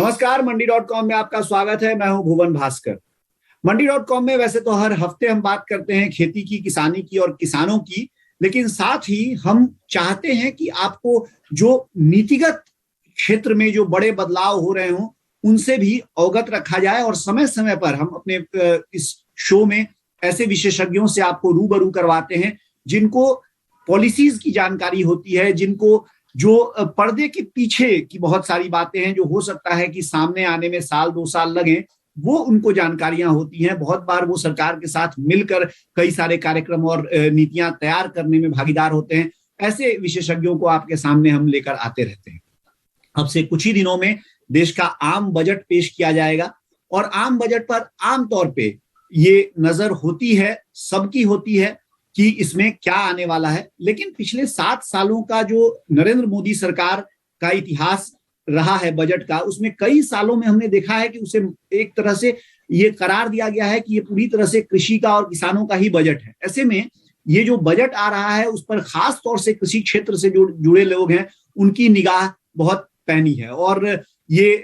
नमस्कार, मंडी.com में आपका स्वागत है। मैं हूं भुवन भास्कर। मंडी.com में वैसे तो हर हफ्ते हम बात करते हैं खेती की, किसानी की और किसानों की, लेकिन साथ ही हम चाहते हैं कि आपको जो नीतिगत क्षेत्र में जो बड़े बदलाव हो रहे हों उनसे भी अवगत रखा जाए और समय समय पर हम अपने इस शो में ऐसे विशेषज्ञों से आपको रूबरू करवाते हैं जिनको पॉलिसीज की जानकारी होती है, जिनको जो पर्दे के पीछे की बहुत सारी बातें हैं जो हो सकता है कि सामने आने में साल 2 साल लगे, वो उनको जानकारियां होती हैं। बहुत बार वो सरकार के साथ मिलकर कई सारे कार्यक्रम और नीतियां तैयार करने में भागीदार होते हैं। ऐसे विशेषज्ञों को आपके सामने हम लेकर आते रहते हैं। अब से कुछ ही दिनों में देश का आम बजट पेश किया जाएगा और आम बजट पर आमतौर पे ये नजर होती है, सबकी होती है कि इसमें क्या आने वाला है। लेकिन पिछले 7 सालों का जो नरेंद्र मोदी सरकार का इतिहास रहा है बजट का, उसमें कई सालों में हमने देखा है कि उसे एक तरह से ये करार दिया गया है कि ये पूरी तरह से कृषि का और किसानों का ही बजट है। ऐसे में ये जो बजट आ रहा है उस पर खास तौर से कृषि क्षेत्र से जुड़े लोग हैं, उनकी निगाह बहुत पैनी है और ये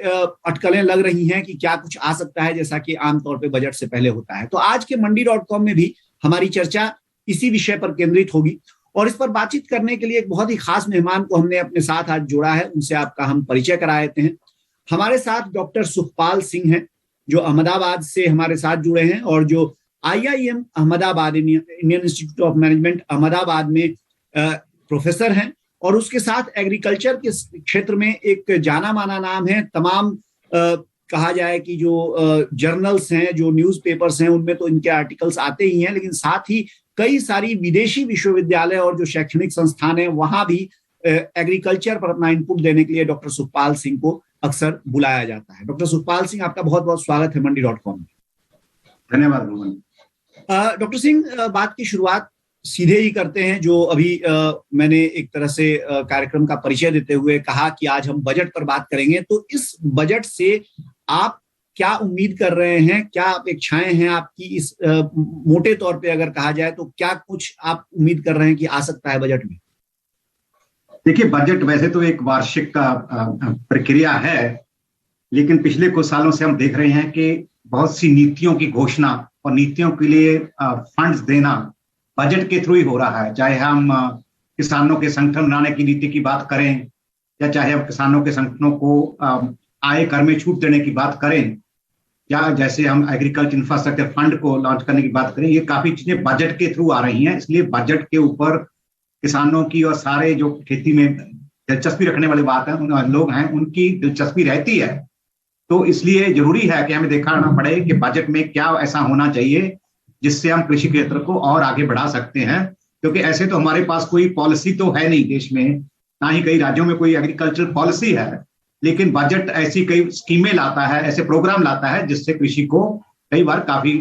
अटकलें लग रही हैं कि क्या कुछ आ सकता है, जैसा कि आमतौर पर बजट से पहले होता है। तो आज के मंडी.com में भी हमारी चर्चा इसी विषय पर केंद्रित होगी और इस पर बातचीत करने के लिए एक बहुत ही खास मेहमान को हमने अपने साथ आज जोड़ा है। उनसे आपका हम परिचय करा देते हैं। हमारे साथ डॉक्टर सुखपाल सिंह हैं जो अहमदाबाद से हमारे साथ जुड़े हैं और जो IIM Ahmedabad, Indian institute of management Ahmedabad में प्रोफेसर हैं और उसके साथ एग्रीकल्चर के क्षेत्र में एक जाना माना नाम है। तमाम कहा जाए कि जो जर्नल्स हैं, जो न्यूज़पेपर्स हैं, उनमें तो इनके आर्टिकल्स आते ही हैं, लेकिन साथ ही कई सारी विदेशी विश्वविद्यालय और जो शैक्षणिक संस्थान है वहां भी एग्रीकल्चर पर अपना इनपुट देने के लिए डॉक्टर सुखपाल सिंह को अक्सर बुलाया जाता है। डॉक्टर सुखपाल सिंह, आपका बहुत बहुत स्वागत है मंडी.com में। धन्यवाद भुवन। डॉक्टर सिंह, बात की शुरुआत सीधे ही करते हैं। जो अभी मैंने एक तरह से कार्यक्रम का परिचय देते हुए कहा कि आज हम बजट पर बात करेंगे, तो इस बजट से आप क्या उम्मीद कर रहे हैं, क्या अपेक्षाएं हैं आपकी? इस मोटे तौर पे अगर कहा जाए तो क्या कुछ आप उम्मीद कर रहे हैं कि आ सकता है बजट में? देखिए, बजट वैसे तो एक वार्षिक का प्रक्रिया है, लेकिन पिछले कुछ सालों से हम देख रहे हैं कि बहुत सी नीतियों की घोषणा और नीतियों के लिए फंड्स देना बजट के थ्रू ही हो रहा है। चाहे हम किसानों के संगठन बनाने की नीति की बात करें या चाहे हम किसानों के संगठनों को आय कर में छूट देने की बात करें या जैसे हम एग्रीकल्चर इंफ्रास्ट्रक्चर फंड को लॉन्च करने की बात करें, ये काफी चीजें बजट के थ्रू आ रही हैं। इसलिए बजट के ऊपर किसानों की और सारे जो खेती में दिलचस्पी रखने वाले लोग हैं उनकी दिलचस्पी रहती है। तो इसलिए जरूरी है कि हमें देखना पड़े कि बजट में क्या ऐसा होना चाहिए जिससे हम कृषि क्षेत्र को और आगे बढ़ा सकते हैं, क्योंकि ऐसे तो हमारे पास कोई पॉलिसी तो है नहीं देश में, ना ही कई राज्यों में कोई एग्रीकल्चर पॉलिसी है। लेकिन बजट ऐसी कई स्कीमें लाता है, ऐसे प्रोग्राम लाता है जिससे कृषि को कई बार काफी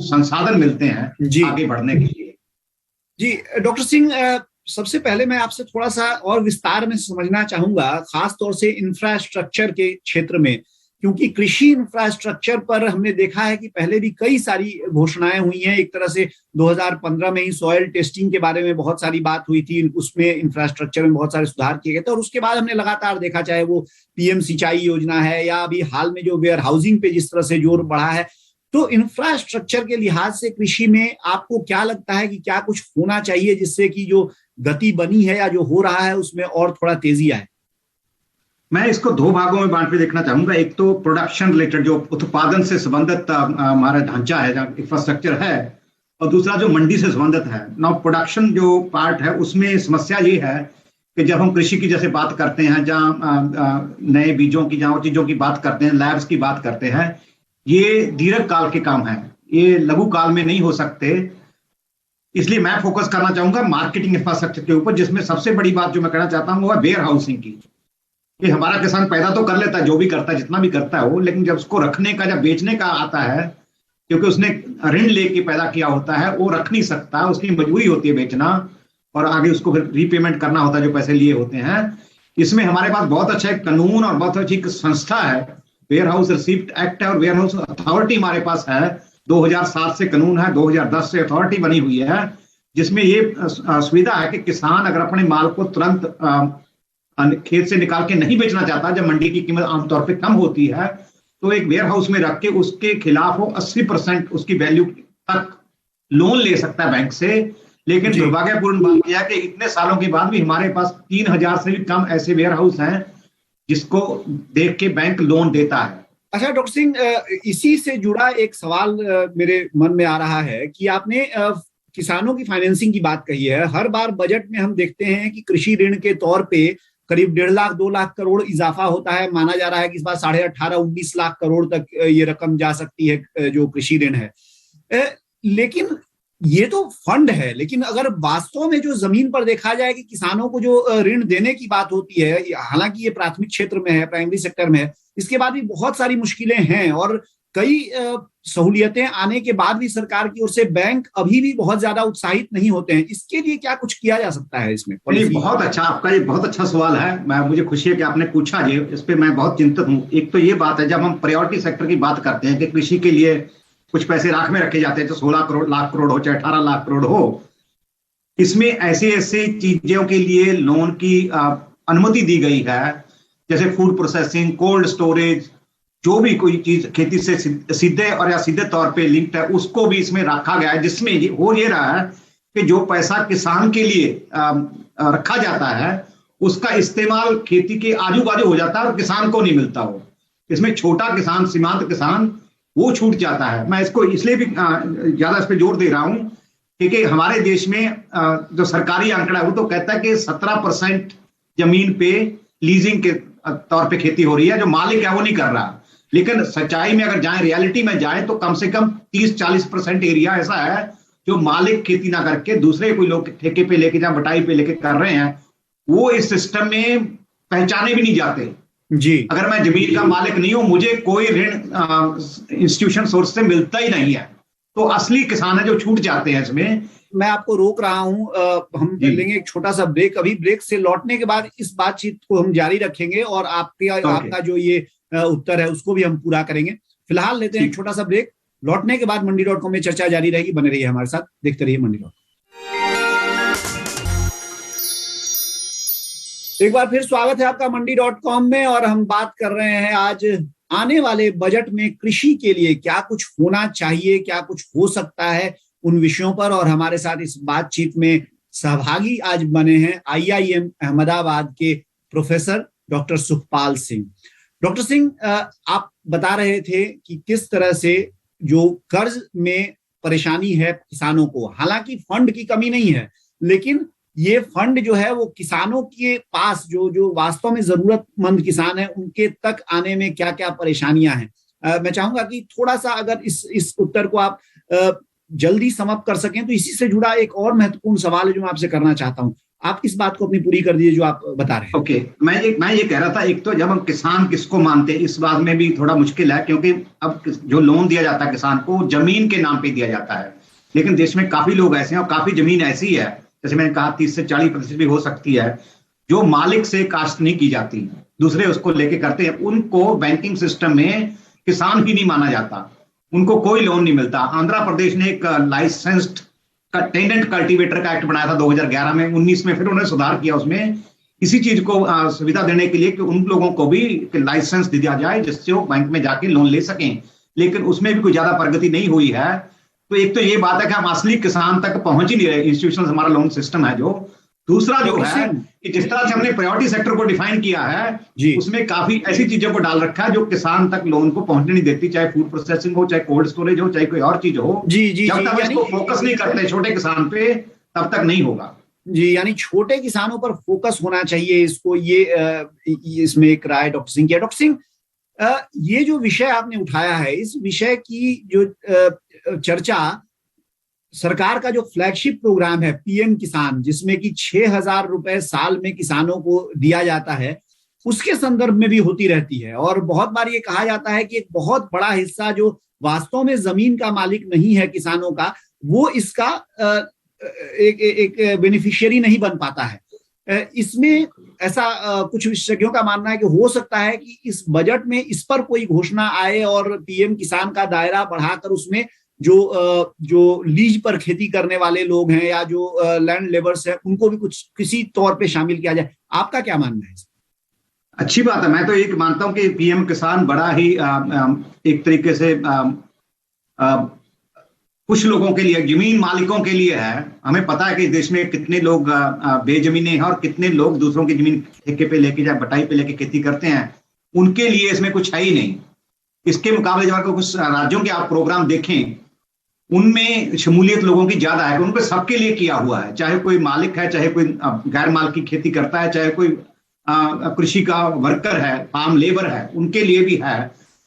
संसाधन मिलते हैं आगे बढ़ने के लिए। जी डॉक्टर सिंह, सबसे पहले मैं आपसे थोड़ा सा और विस्तार में समझना चाहूंगा, खास तौर से इंफ्रास्ट्रक्चर के क्षेत्र में, क्योंकि कृषि इंफ्रास्ट्रक्चर पर हमने देखा है कि पहले भी कई सारी घोषणाएं हुई हैं। एक तरह से 2015 में ही सॉइल टेस्टिंग के बारे में बहुत सारी बात हुई थी, उसमें इंफ्रास्ट्रक्चर में बहुत सारे सुधार किए गए थे और उसके बाद हमने लगातार देखा, चाहे वो PM सिंचाई योजना है या अभी हाल में जो वेयर हाउसिंग पे जिस तरह से जोर बढ़ा है। तो इंफ्रास्ट्रक्चर के लिहाज से कृषि में आपको क्या लगता है कि क्या कुछ होना चाहिए जिससे कि जो गति बनी है या जो हो रहा है उसमें और थोड़ा तेजी आए? मैं इसको 2 भागों में बांट के देखना चाहूंगा। एक तो प्रोडक्शन रिलेटेड, जो उत्पादन से संबंधित हमारा ढांचा है, जहाँ इंफ्रास्ट्रक्चर है, और दूसरा जो मंडी से संबंधित है। नाउ प्रोडक्शन जो पार्ट है उसमें समस्या ये है कि जब हम कृषि की जैसे बात करते हैं, जहाँ नए बीजों की, जहाँ चीजों की बात करते हैं, लैब्स की बात करते हैं, ये दीर्घ काल के काम है, ये लघु काल में नहीं हो सकते। इसलिए मैं फोकस करना चाहूंगा मार्केटिंग इंफ्रास्ट्रक्चर के ऊपर, जिसमें सबसे बड़ी बात जो मैं कहना चाहता हूँ वो है वेयर हाउसिंग की। कि हमारा किसान पैदा तो कर लेता है, जो भी करता है, जितना भी करता है वो, लेकिन जब उसको रखने का, जब बेचने का आता है, क्योंकि उसने ऋण लेके पैदा किया होता है, वो रख नहीं सकता, उसकी मजबूरी होती है बेचना और आगे उसको फिर रीपेमेंट करना होता है जो पैसे लिए होते हैं। इसमें हमारे पास बहुत अच्छा एक कानून और बहुत अच्छी संस्था है, वेयर हाउस रिसीप्ट एक्ट है और वेयर हाउस अथॉरिटी हमारे पास है। 2007 से कानून है, 2010 से अथॉरिटी बनी हुई है, जिसमें ये सुविधा है कि किसान अगर अपने माल को तुरंत खेत से निकाल के नहीं बेचना चाहता, जब मंडी की कीमत आमतौर पे कम होती है, तो एक वेयर हाउस में रख के उसके खिलाफ वो 80% उसकी वैल्यू तक लोन ले सकता है बैंक से। लेकिन दुर्भाग्यपूर्ण बात यह है कि इतने सालों के बाद भी हमारे पास 3000 से भी कम ऐसे वेयर हाउस हैं जिसको देख के बैंक लोन देता है। अच्छा डॉक्टर सिंह, इसी से जुड़ा एक सवाल मेरे मन में आ रहा है कि आपने किसानों की फाइनेंसिंग की बात कही है। हर बार बजट में हम देखते हैं कि कृषि ऋण के तौर पे करीब 1.5 लाख 2 लाख करोड़ इजाफा होता है। माना जा रहा है कि इस बार 18.5-19 लाख करोड़ तक ये रकम जा सकती है जो कृषि ऋण है। लेकिन ये तो फंड है, लेकिन अगर वास्तव में जो जमीन पर देखा जाए कि किसानों को जो ऋण देने की बात होती है, हालांकि ये प्राथमिक क्षेत्र में है, प्राइमरी सेक्टर में है, इसके बाद भी बहुत सारी मुश्किलें हैं और कई सहूलियतें आने के बाद भी सरकार की ओर से बैंक अभी भी बहुत ज्यादा उत्साहित नहीं होते हैं। इसके लिए क्या कुछ किया जा सकता है इसमें? बहुत अच्छा, आपका ये बहुत अच्छा सवाल है। मुझे खुशी है कि आपने पूछा। ये इस पे मैं बहुत चिंतित हूँ। एक तो ये बात है, जब हम प्रायोरिटी सेक्टर की बात करते हैं कि कृषि के लिए कुछ पैसे राख में रखे जाते हैं, तो 16 लाख करोड़ हो चाहे 18 लाख करोड़ हो, इसमें ऐसे ऐसे चीजों के लिए लोन की अनुमति दी गई है, जैसे फूड प्रोसेसिंग, कोल्ड स्टोरेज, जो भी कोई चीज खेती से सीधे और या सीधे तौर पे लिंक्ड है, उसको भी इसमें रखा गया है, जिसमें हो ये रहा है कि जो पैसा किसान के लिए रखा जाता है उसका इस्तेमाल खेती के आजू बाजू हो जाता है और किसान को नहीं मिलता। वो इसमें छोटा किसान, सीमांत किसान, वो छूट जाता है। मैं इसको इसलिए भी ज्यादा इस पर जोर दे रहा हूं क्योंकि हमारे देश में जो सरकारी आंकड़ा है वो तो कहता है कि 17% जमीन पे लीजिंग के तौर पे खेती हो रही है, जो मालिक है वो नहीं कर रहा। लेकिन सच्चाई में अगर जाए, रियलिटी में जाए, तो कम से कम 30-40% एरिया ऐसा है जो मालिक खेती ना करके दूसरे कोई लोग ठेके पे लेके या बटाई पे लेके कर रहे हैं। वो इस सिस्टम में पहचाने भी नहीं जाते जी। अगर मैं जमीन का मालिक नहीं हूं, मुझे कोई ऋण इंस्टीट्यूशन सोर्स से मिलता ही नहीं है, तो असली किसान है जो छूट जाते हैं इसमें। मैं आपको रोक रहा हूं, हम लेंगे एक छोटा सा ब्रेक। अभी ब्रेक से लौटने के बाद इस बातचीत को हम जारी रखेंगे और आपका जो ये उत्तर है उसको भी हम पूरा करेंगे। फिलहाल लेते हैं एक छोटा सा ब्रेक। लौटने के बाद मंडी.com में चर्चा जारी रहेगी। बने रहिए हमारे साथ, देखते रहिए मंडी.com। एक बार फिर स्वागत है आपका मंडी.com में, और हम बात कर रहे हैं आज आने वाले बजट में कृषि के लिए क्या कुछ होना चाहिए, क्या कुछ हो सकता है, उन विषयों पर। और हमारे साथ इस बातचीत में सहभागी आज बने हैं IIM अहमदाबाद के professor doctor Sukhpal Singh. Doctor Singh, आप बता रहे थे कि किस तरह से जो कर्ज में परेशानी है किसानों को, हालांकि फंड की कमी नहीं है, लेकिन ये फंड जो है वो किसानों के पास, जो वास्तव में जरूरतमंद किसान है, उनके तक आने में क्या क्या परेशानियां हैं। मैं चाहूंगा कि थोड़ा सा अगर इस उत्तर को आप जल्दी समाप्त कर सकें, तो इसी से जुड़ा एक और महत्वपूर्ण सवाल है जो मैं आपसे करना चाहता हूं। आप इस बात को अपनी पूरी कर दीजिए जो आप बता रहे हैं। ओके, मैं ये कह रहा था, एक तो जब हम किसान किसको मानते हैं, इस बात में भी थोड़ा मुश्किल है, क्योंकि अब जो लोन दिया जाता है किसान को, जमीन के नाम पे दिया जाता है। लेकिन देश में काफी लोग ऐसे हैं और काफी जमीन ऐसी है, जैसे मैंने कहा 30 से 40% भी हो सकती है, जो मालिक से कास्ट नहीं की जाती, दूसरे उसको लेके करते हैं। उनको बैंकिंग सिस्टम में किसान ही नहीं माना जाता, उनको कोई लोन नहीं मिलता। आंध्र प्रदेश ने एक लाइसेंस्ड टेनेंट कल्टीवेटर का एक्ट बनाया था 2011 में। 19 में फिर उन्होंने सुधार किया उसमें, इसी चीज को सुविधा देने के लिए कि उन लोगों को भी लाइसेंस दिया जाए जिससे वो बैंक में जाके लोन ले सकें। लेकिन उसमें भी कोई ज्यादा प्रगति नहीं हुई है। तो एक तो ये बात है कि हम असली किसान तक पहुंच ही नहीं रहे, इंस्टीट्यूशन हमारा लोन सिस्टम है जो। दूसरा जो है कि जिस तरह से हमने प्रायोरिटी सेक्टर को डिफाइन किया है, उसमें काफी ऐसी चीजों को डाल रखा है जो किसान तक लोन को पहुंचने नहीं देती, चाहे फूड प्रोसेसिंग हो, चाहे कोल्ड स्टोरेज हो, चाहे कोई और चीज हो। जब तक इसको फोकस नहीं करते छोटे किसान पे, तब तक नहीं होगा। जी, यानी छोटे किसानों पर फोकस होना चाहिए। इसको इसमें एक राय डॉक्टर सिंह की है। डॉक्टर सिंह, ये जो विषय आपने उठाया है, इस विषय की जो चर्चा सरकार का जो फ्लैगशिप प्रोग्राम है PM किसान, जिसमें कि 6,000 रुपए साल में किसानों को दिया जाता है, उसके संदर्भ में भी होती रहती है। और बहुत बार ये कहा जाता है कि एक बहुत बड़ा हिस्सा जो वास्तव में जमीन का मालिक नहीं है किसानों का, वो इसका एक बेनिफिशियरी नहीं बन पाता है। इसमें ऐसा कुछ विशेषज्ञों का मानना है कि हो सकता है कि इस बजट में इस पर कोई घोषणा आए और PM किसान का दायरा बढ़ाकर उसमें जो लीज पर खेती करने वाले लोग हैं या जो लैंड लेबर्स हैं, उनको भी कुछ किसी तौर पे शामिल किया जाए। आपका क्या मानना है? अच्छी बात है। मैं तो एक मानता हूं कि पीएम किसान बड़ा ही एक तरीके से कुछ लोगों के लिए, जमीन मालिकों के लिए है। हमें पता है कि इस देश में कितने लोग बेजमीने हैं और कितने लोग दूसरों की जमीन ठेके पे लेके या बटाई पे लेके खेती करते हैं। उनके लिए इसमें कुछ है ही नहीं। इसके मुकाबले जब आपको कुछ राज्यों के आप प्रोग्राम देखें, उनमें शमूलियत लोगों की ज्यादा है। उन पर सबके लिए किया हुआ है, चाहे कोई मालिक है, चाहे कोई गैर मालिकी खेती करता है, चाहे कोई कृषि का वर्कर है, फार्म लेबर है, उनके लिए भी है।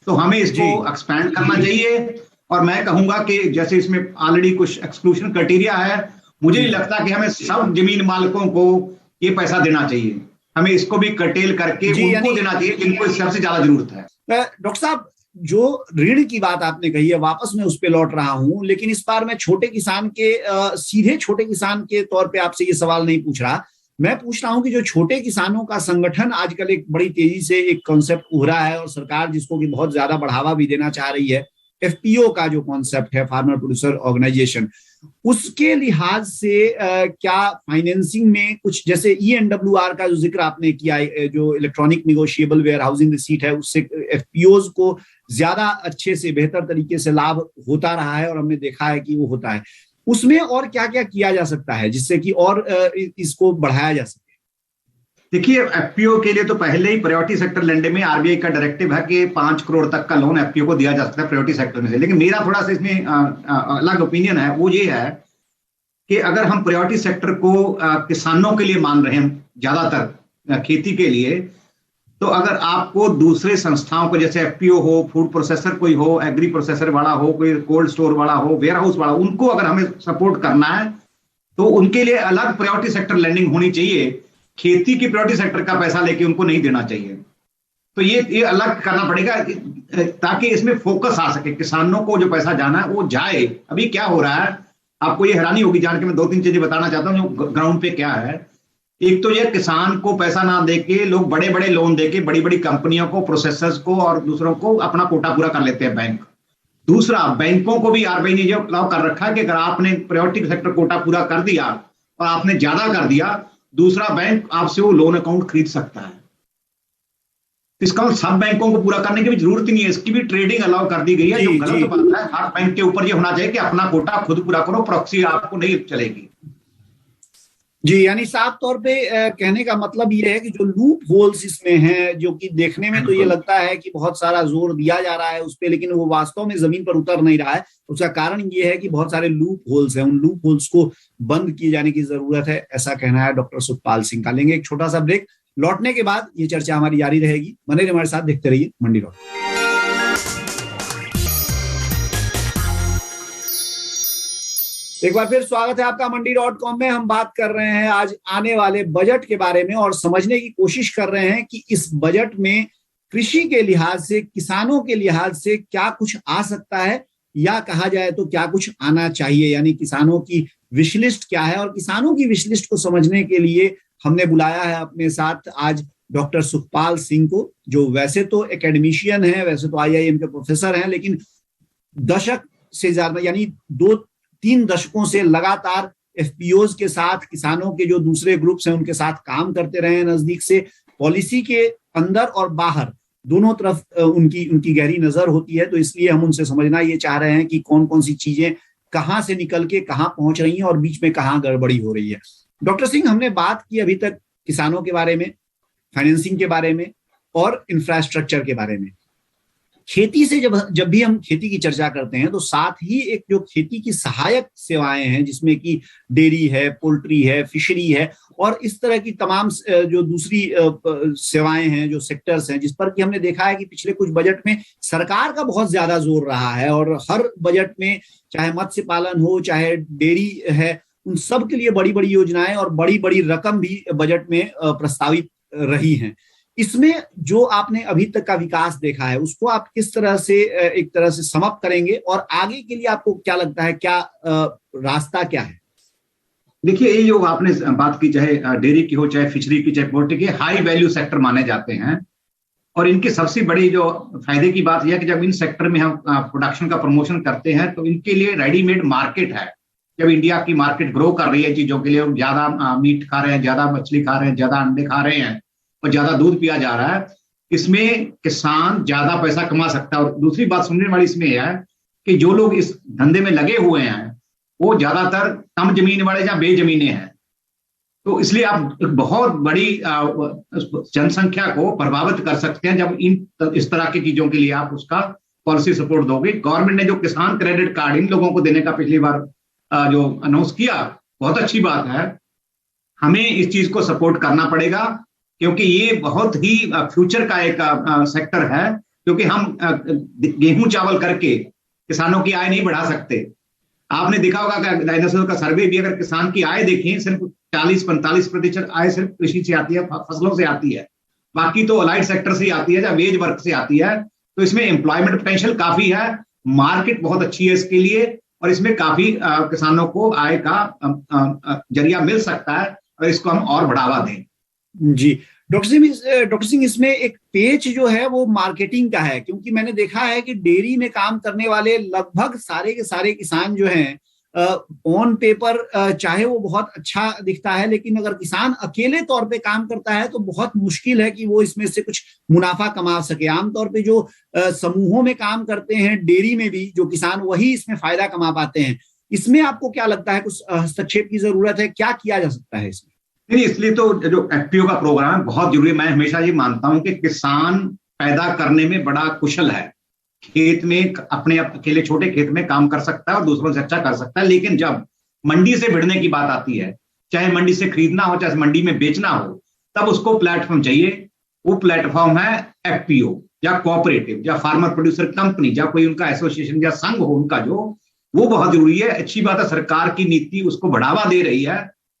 तो हमें इसको एक्सपैंड करना चाहिए। और मैं कहूंगा कि जैसे इसमें ऑलरेडी कुछ एक्सक्लूशन क्राइटेरिया है, मुझे नहीं लगता कि हमें सब जमीन मालिकों को ये पैसा देना चाहिए। हमें इसको भी कर्टेल करके उनको देना चाहिए जिनको इस सबसे ज्यादा जरूरत है। डॉक्टर साहब, जो ऋण की बात आपने कही है, वापस मैं उस पर लौट रहा हूं, लेकिन इस बार मैं छोटे किसान के सीधे छोटे किसान के तौर पे आपसे ये सवाल नहीं पूछ रहा। मैं पूछ रहा हूं कि जो छोटे किसानों का संगठन आजकल एक बड़ी तेजी से एक कॉन्सेप्ट उभरा है और सरकार जिसको कि बहुत ज्यादा बढ़ावा भी देना चाह रही है, एफपीओ का जो कॉन्सेप्ट है, फार्मर प्रोड्यूसर ऑर्गेनाइजेशन, उसके लिहाज से क्या फाइनेंसिंग में कुछ, जैसे ईएनडब्ल्यूआर का जो जिक्र आपने किया, जो electronic negotiable warehousing receipt है, उससे एफपीओज को ज्यादा अच्छे से बेहतर तरीके से लाभ होता रहा है और हमने देखा है कि वो होता है, उसमें और क्या क्या किया जा सकता है जिससे कि और इसको बढ़ाया जा सके? देखिए, एफपीओ के लिए तो पहले ही प्रायोरिटी सेक्टर लेंडिंग में आरबीआई का डायरेक्टिव है कि 5 करोड़ तक का लोन एफपीओ को दिया जा सकता है प्रायोरिटी सेक्टर में से। लेकिन मेरा थोड़ा सा इसमें अलग ओपिनियन है। वो ये है कि अगर हम प्रायोरिटी सेक्टर को किसानों के लिए मान रहे हैं, ज्यादातर खेती के लिए, तो अगर आपको दूसरे संस्थाओं को, जैसे एफपीओ हो, फूड प्रोसेसर कोई हो, एग्री प्रोसेसर वाला हो, कोई कोल्ड स्टोर वाला हो, वेयर हाउस वाला, उनको अगर हमें सपोर्ट करना है तो उनके लिए अलग प्रायोरिटी सेक्टर लैंडिंग होनी चाहिए। खेती की प्रायोरिटी सेक्टर का पैसा लेके उनको नहीं देना चाहिए। तो ये अलग करना पड़ेगा ताकि इसमें फोकस आ सके। किसानों को जो पैसा जाना है वो जाए। अभी क्या हो रहा है, आपको ये हैरानी होगी जान के। मैं 2-3 चीजें बताना चाहता हूँ जो ग्राउंड पे क्या है। एक तो ये किसान को पैसा ना देके लोग बड़े बड़े लोन देके बड़ी बड़ी कंपनियों को, प्रोसेसर्स को और दूसरों को अपना कोटा पूरा कर लेते हैं बैंक। दूसरा, बैंकों को भी आरबीआई ने जो अलाउ कर रखा है कि अगर आपने प्रायोरिटी सेक्टर कोटा पूरा कर दिया और आपने ज्यादा कर दिया, दूसरा बैंक आपसे वो लोन अकाउंट खरीद सकता है। इसका सब बैंकों को पूरा करने की भी जरूरत नहीं है, इसकी भी ट्रेडिंग अलाउ कर दी गई है। जो गलत बात है, हर बैंक के ऊपर ये होना चाहिए कि अपना कोटा खुद पूरा करो, प्रॉक्सी आपको नहीं चलेगी। जी, यानी साफ तौर पे कहने का मतलब ये है कि जो लूप होल्स इसमें हैं, जो कि देखने में तो ये लगता है कि बहुत सारा जोर दिया जा रहा है उस पे, लेकिन वो वास्तव में जमीन पर उतर नहीं रहा है। उसका कारण ये है कि बहुत सारे लूप होल्स हैं, उन लूप होल्स को बंद किए जाने की जरूरत है, ऐसा कहना है डॉक्टर सुखपाल सिंह का। लेंगे एक छोटा सा ब्रेक, लौटने के बाद ये चर्चा हमारी जारी रहेगी। बने रहिए हमारे साथ, देखते रहिए मंडी रॉड। एक बार फिर स्वागत है आपका Mandi.com में। हम बात कर रहे हैं आज आने वाले बजट के बारे में और समझने की कोशिश कर रहे हैं कि इस बजट में कृषि के लिहाज से, किसानों के लिहाज से क्या कुछ आ सकता है, या कहा जाए तो क्या कुछ आना चाहिए। यानी किसानों की विश लिस्ट क्या है, और किसानों की विश लिस्ट को समझने के लिए हमने बुलाया है अपने साथ आज डॉक्टर सुखपाल सिंह को, जो वैसे तो एकेडमिशियन है, वैसे तो IIM के प्रोफेसर हैं, लेकिन दशक से ज्यादा यानी 2-3 दशकों से लगातार एफपीओज के साथ, किसानों के जो दूसरे ग्रुप्स हैं उनके साथ काम करते रहे हैं नजदीक से। पॉलिसी के अंदर और बाहर दोनों तरफ उनकी गहरी नजर होती है। तो इसलिए हम उनसे समझना ये चाह रहे हैं कि कौन कौन सी चीजें कहाँ से निकल के कहाँ पहुंच रही हैं और बीच में कहाँ गड़बड़ी हो रही है। डॉक्टर सिंह, हमने बात की अभी तक किसानों के बारे में, फाइनेंसिंग के बारे में और इंफ्रास्ट्रक्चर के बारे में। खेती से जब भी हम खेती की चर्चा करते हैं तो साथ ही एक जो खेती की सहायक सेवाएं हैं, जिसमें कि डेयरी है, पोल्ट्री है, फिशरी है और इस तरह की तमाम जो दूसरी सेवाएं हैं, जो सेक्टर्स हैं, जिस पर कि हमने देखा है कि पिछले कुछ बजट में सरकार का बहुत ज्यादा जोर रहा है और हर बजट में, चाहे मत्स्य पालन हो, चाहे डेयरी है, उन सब के लिए बड़ी बड़ी योजनाएं और बड़ी बड़ी रकम भी बजट में प्रस्तावित रही हैं। इसमें जो आपने अभी तक का विकास देखा है उसको आप किस तरह से एक तरह से समअप करेंगे और आगे के लिए आपको क्या लगता है, क्या रास्ता क्या है? देखिए, ये जो आपने बात की, चाहे डेयरी की हो, चाहे फिशरी की, चाहे पोल्ट्री की, हाई वैल्यू सेक्टर माने जाते हैं। और इनकी सबसे बड़ी जो फायदे की बात यह है कि जब इन सेक्टर में हम प्रोडक्शन का प्रमोशन करते हैं तो इनके लिए रेडीमेड मार्केट है। जब इंडिया की मार्केट ग्रो कर रही है चीजों के लिए, ज्यादा मीट खा रहे हैं, ज्यादा मछली खा रहे हैं, ज्यादा अंडे खा रहे हैं, और ज्यादा दूध पिया जा रहा है, इसमें किसान ज्यादा पैसा कमा सकता है। और दूसरी बात सुनने वाली इसमें यह है कि जो लोग इस धंधे में लगे हुए हैं वो ज्यादातर कम जमीन वाले या बेजमीने हैं। तो इसलिए आप एक बहुत बड़ी जनसंख्या को प्रभावित कर सकते हैं जब इस तरह की चीजों के लिए आप उसका पॉलिसी सपोर्ट दोगे। गवर्नमेंट ने जो किसान क्रेडिट कार्ड इन लोगों को देने का पिछली बार जो अनाउंस किया, बहुत अच्छी बात है। हमें इस चीज को सपोर्ट करना पड़ेगा क्योंकि ये बहुत ही फ्यूचर का एक सेक्टर है, क्योंकि हम गेहूं चावल करके किसानों की आय नहीं बढ़ा सकते। आपने देखा होगा कि डायनासोर का सर्वे भी, अगर किसान की आय देखें, सिर्फ 40-45% आय सिर्फ कृषि से आती है, फसलों से आती है, बाकी तो अलाइड सेक्टर से आती है या वेज वर्क से आती है। तो इसमें एम्प्लॉयमेंट पोटेंशियल काफी है, मार्केट बहुत अच्छी है इसके लिए, और इसमें काफी किसानों को आय का जरिया मिल सकता है और इसको हम और बढ़ावा दें। जी डॉक्टर सिंह, इसमें एक पेच जो है वो मार्केटिंग का है, क्योंकि मैंने देखा है कि डेयरी में काम करने वाले लगभग सारे के सारे किसान जो हैं ऑन पेपर चाहे वो बहुत अच्छा दिखता है, लेकिन अगर किसान अकेले तौर पे काम करता है तो बहुत मुश्किल है कि वो इसमें से कुछ मुनाफा कमा सके। आमतौर पे जो समूहों में काम करते हैं डेयरी में भी जो किसान, वही इसमें फायदा कमा पाते हैं। इसमें आपको क्या लगता है, कुछ हस्तक्षेप की जरूरत है, क्या किया जा सकता है इसमें? नहीं, इसलिए तो जो एफपीओ का प्रोग्राम है बहुत जरूरी है। मैं हमेशा ये मानता हूं कि किसान पैदा करने में बड़ा कुशल है, खेत में अपने अकेले छोटे खेत में काम कर सकता है और दूसरों से अच्छा कर सकता है, लेकिन जब मंडी से भिड़ने की बात आती है, चाहे मंडी से खरीदना हो चाहे मंडी में बेचना हो, तब उसको प्लेटफॉर्म चाहिए। वो प्लेटफॉर्म है एफपीओ या कोऑपरेटिव या फार्मर प्रोड्यूसर कंपनी या कोई उनका एसोसिएशन या संघ हो उनका, जो वो बहुत जरूरी है। अच्छी बात है, सरकार की नीति उसको बढ़ावा दे रही है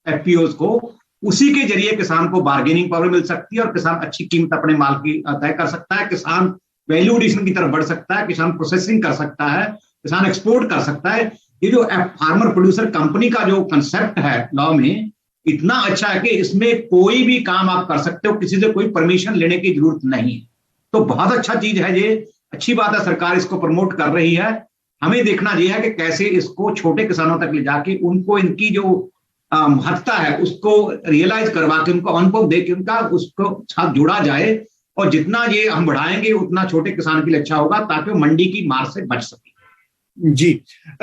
एफपीओ को। उसी के जरिए किसान को बार्गेनिंग पावर मिल सकती है और किसान अच्छी कीमत अपने माल की तय कर सकता है, किसान वैल्यू एडिशन की तरफ बढ़ सकता है, किसान प्रोसेसिंग कर सकता है, किसान एक्सपोर्ट कर सकता है। ये जो फार्मर प्रोड्यूसर कंपनी का जो कंसेप्ट है लॉ में, इतना अच्छा है कि इसमें कोई भी काम आप कर सकते हो, किसी से कोई परमिशन लेने की जरूरत नहीं। तो बहुत अच्छा चीज है ये, अच्छी बात है, सरकार इसको प्रमोट कर रही है। हमें देखना यह है कि कैसे इसको छोटे किसानों तक ले जाके उनको इनकी जो महत्ता है उसको रियलाइज करवा के, उनको अनुभव दे के उनका उसको साथ जोड़ा जाए, और जितना ये हम बढ़ाएंगे उतना छोटे किसान के लिए अच्छा होगा, ताकि वो मंडी की मार से बच सके। जी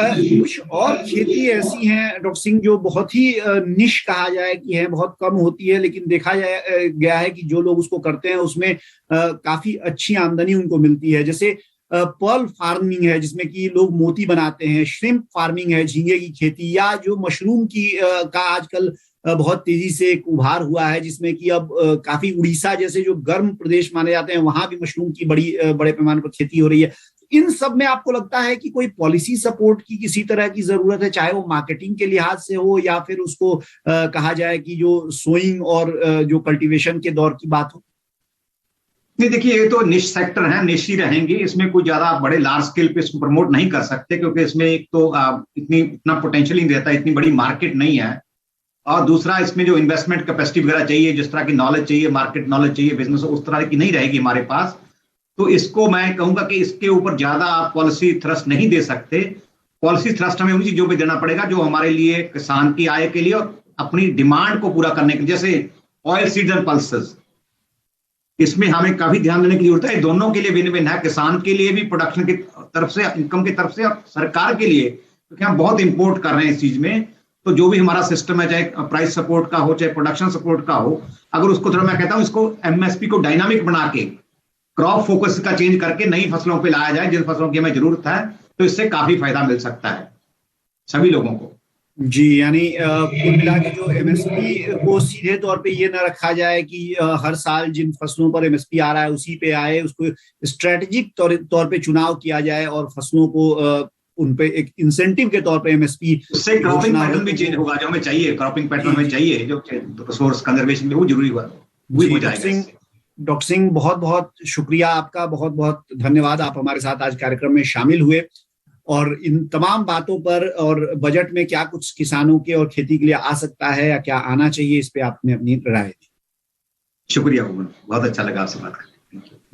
कुछ और खेती ऐसी हैं डॉक्टर सिंह जो बहुत ही निश कहा जाए कि है, बहुत कम होती है, लेकिन देखा गया है कि जो लोग उसको करते हैं उसमें काफी अच्छी आमदनी उनको मिलती है। जैसे पर्ल फार्मिंग है जिसमें कि लोग मोती बनाते हैं, श्रिम्प फार्मिंग है झींगे की खेती, या जो मशरूम की का आजकल बहुत तेजी से एक उभार हुआ है, जिसमें कि अब काफी उड़ीसा जैसे जो गर्म प्रदेश माने जाते हैं वहां भी मशरूम की बड़े पैमाने पर खेती हो रही है। इन सब में आपको लगता है कि कोई पॉलिसी सपोर्ट की किसी तरह की जरूरत है, चाहे वो मार्केटिंग के लिहाज से हो या फिर उसको कहा जाए कि जो सोइंग और जो कल्टीवेशन के दौर की बात हो? नहीं, देखिए ये तो निश सेक्टर है, निश ही रहेंगे, इसमें कोई ज्यादा बड़े लार्ज स्केल पे इसको प्रमोट नहीं कर सकते, क्योंकि इसमें एक तो इतना पोटेंशियल नहीं रहता, इतनी बड़ी मार्केट नहीं है, और दूसरा इसमें जो इन्वेस्टमेंट कैपेसिटी वगैरह चाहिए, जिस तरह की नॉलेज चाहिए, मार्केट नॉलेज चाहिए, बिजनेस उस तरह की नहीं रहेगी हमारे पास। तो इसको मैं कहूंगा कि इसके ऊपर ज्यादा आप पॉलिसी थ्रस्ट नहीं दे सकते। पॉलिसी थ्रस्ट हमें उन चीजों पे देना पड़ेगा जो हमारे लिए किसान की आय के लिए और अपनी डिमांड को पूरा करने के लिए, जैसे ऑयल सीड्स एंड पल्सेस, इसमें हमें काफी ध्यान देने की जरूरत है। दोनों के लिए विन विन है, किसान के लिए भी प्रोडक्शन की तरफ से, इनकम की तरफ से, और सरकार के लिए, क्योंकि हम बहुत इंपोर्ट कर रहे हैं इस चीज में। तो जो भी हमारा सिस्टम है, चाहे प्राइस सपोर्ट का हो चाहे प्रोडक्शन सपोर्ट का हो, अगर उसको थोड़ा, मैं कहता हूं इसको एमएसपी को डायनामिक बना के, क्रॉप फोकस का चेंज करके नई फसलों पे लाया जाए जिन फसलों की हमें जरूरत है, तो इससे काफी फायदा मिल सकता है सभी लोगों को। जी, यानी कुल मिला के जो एमएसपी को सीधे तौर पे ये ना रखा जाए कि हर साल जिन फसलों पर एमएसपी आ रहा है उसी पे आए, उसको स्ट्रेटेजिक तौर पे चुनाव किया जाए और फसलों को उन पे एक इंसेंटिव के तौर पे एमएसपी, उससे क्रॉपिंग पैटर्न भी चेंज होगा जो हमें चाहिए, क्रॉपिंग पैटर्न हमें चाहिए, जो रिसोर्स कंजर्वेशन में वो जरूरी हुआ वो हो जाएगा। डॉक्टर सिंह बहुत बहुत शुक्रिया आपका, बहुत बहुत धन्यवाद, आप हमारे साथ आज कार्यक्रम में शामिल हुए और इन तमाम बातों पर और बजट में क्या कुछ किसानों के और खेती के लिए आ सकता है या क्या आना चाहिए, इस पे आपने अपनी राय दी। शुक्रिया, बहुत अच्छा लगा आपसे बात करके।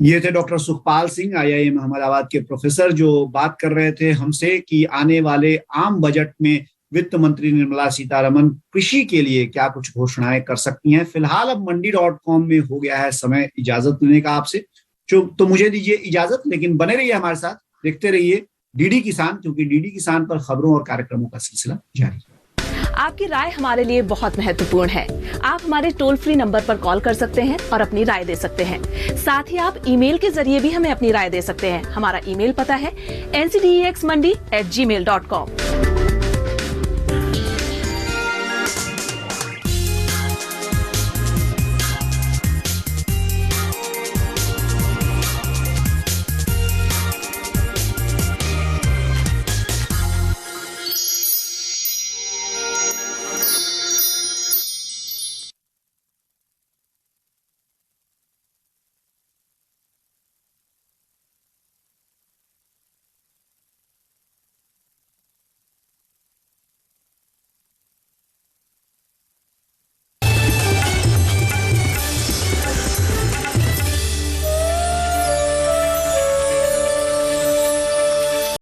ये थे डॉक्टर सुखपाल सिंह, IIM अहमदाबाद के प्रोफेसर, जो बात कर रहे थे हमसे कि आने वाले आम बजट में वित्त मंत्री निर्मला सीतारमण कृषि के लिए क्या कुछ घोषणाएं कर सकती हैं। फिलहाल अब मंडी.com में हो गया है समय इजाजत लेने का आपसे, तो मुझे दीजिए इजाजत, लेकिन बने रहिए हमारे साथ, देखते रहिए डीडी किसान, क्योंकि डीडी किसान पर खबरों और कार्यक्रमों का सिलसिला जारी। आपकी राय हमारे लिए बहुत महत्वपूर्ण है। आप हमारे टोल फ्री नंबर पर कॉल कर सकते हैं और अपनी राय दे सकते हैं। साथ ही आप ईमेल के जरिए भी हमें अपनी राय दे सकते हैं। हमारा ईमेल पता है ncdexmandi@gmail.com।